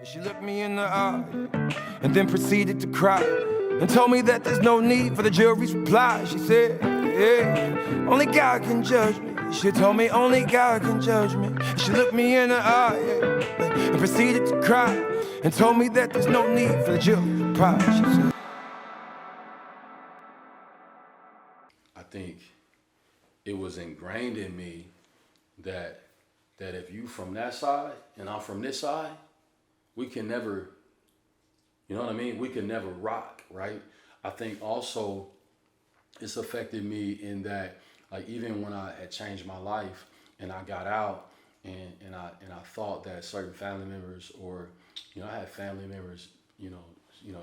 She looked me in the eye and then proceeded to cry and told me that there's no need for the jury's reply. She said, yeah, only God can judge me. She told me only God can judge me. She looked me in the eye and proceeded to cry and told me that there's no need for the jury's reply. She said, I think it was ingrained in me that if you from that side and I'm from this side, we can never, you know what I mean? We can never rock, right? I think also it's affected me in that, like, even when I had changed my life and I got out and I thought that certain family members, or, you know, I had family members, you know,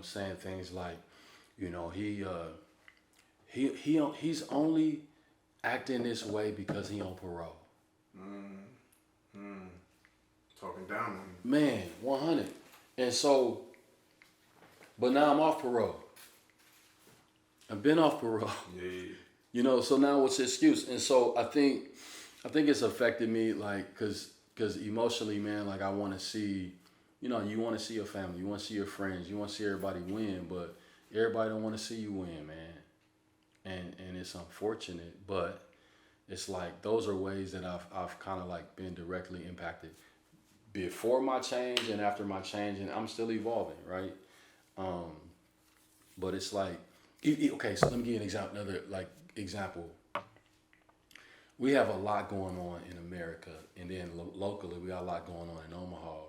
saying things like, you know, he's only acting this way because he on parole. Talking down on you. Man, 100. And so, but now I'm off parole. I've been off parole. Yeah. You know, so now what's the excuse? And so I think it's affected me, like, cause emotionally, man, like, I want to see, you know, you want to see your family, you want to see your friends, you want to see everybody win, but everybody don't want to see you win, man. And it's unfortunate, but it's like, those are ways that I've kind of like been directly impacted before my change and after my change, and I'm still evolving, right? But it's like, okay, so let me give you another example. We have a lot going on in America, and then locally we got a lot going on in Omaha,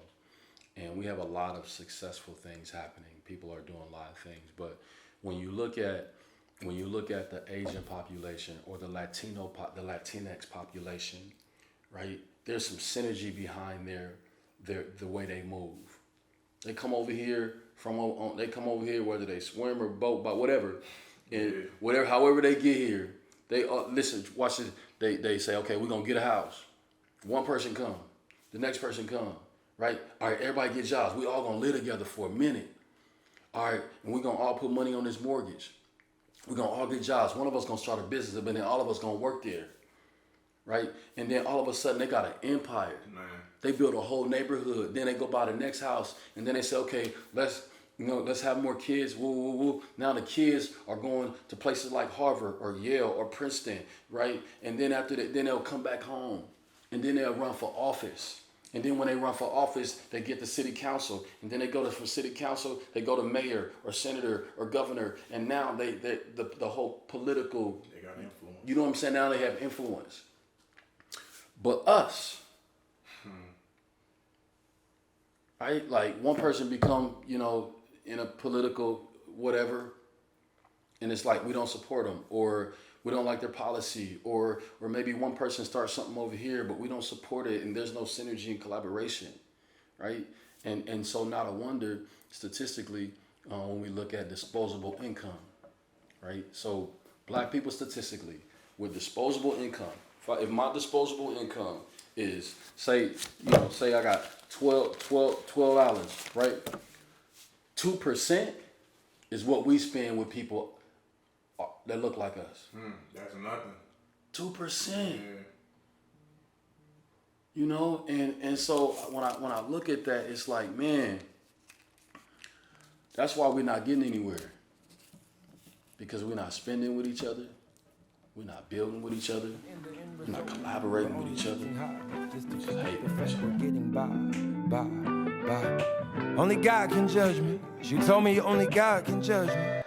and we have a lot of successful things happening. People are doing a lot of things, but when you look at the Asian population or the Latinx population, right? There's some synergy behind the way they move. They come over here whether they swim or boat, but whatever, and however they get here, they listen. Watch this. They say, okay, we're gonna get a house. One person come, the next person come, right? All right, everybody get jobs. We all gonna live together for a minute. All right, and we're gonna all put money on this mortgage. We're gonna all get jobs. One of us gonna start a business, but then all of us gonna work there, right? And then all of a sudden they got an empire. Man. They build a whole neighborhood. Then they go buy the next house, and then they say, okay, let's have more kids. Woo, woo, woo. Now the kids are going to places like Harvard or Yale or Princeton, right? And then after that, then they'll come back home, and then they'll run for office. And then when they run for office, they get to city council, and then they go from city council, they go to mayor or senator or governor, and now the whole political, they got influence. You know what I'm saying? Now they have influence. But us, right? Like, one person become, you know, in a political whatever, and it's like we don't support them, or we don't like their policy, or maybe one person starts something over here, but we don't support it, and there's no synergy and collaboration, right? And so not a wonder, statistically, when we look at disposable income, right? So black people statistically with disposable income, if my disposable income is, say I got $12, right? 2% is what we spend with people that look like us. That's nothing. 2%. Yeah. You know, and so when I look at that, it's like, man, that's why we're not getting anywhere. Because we're not spending with each other. We're not building with each other. We're not collaborating with each other. We just hate each other. Getting by. Only God can judge me. She told me only God can judge me.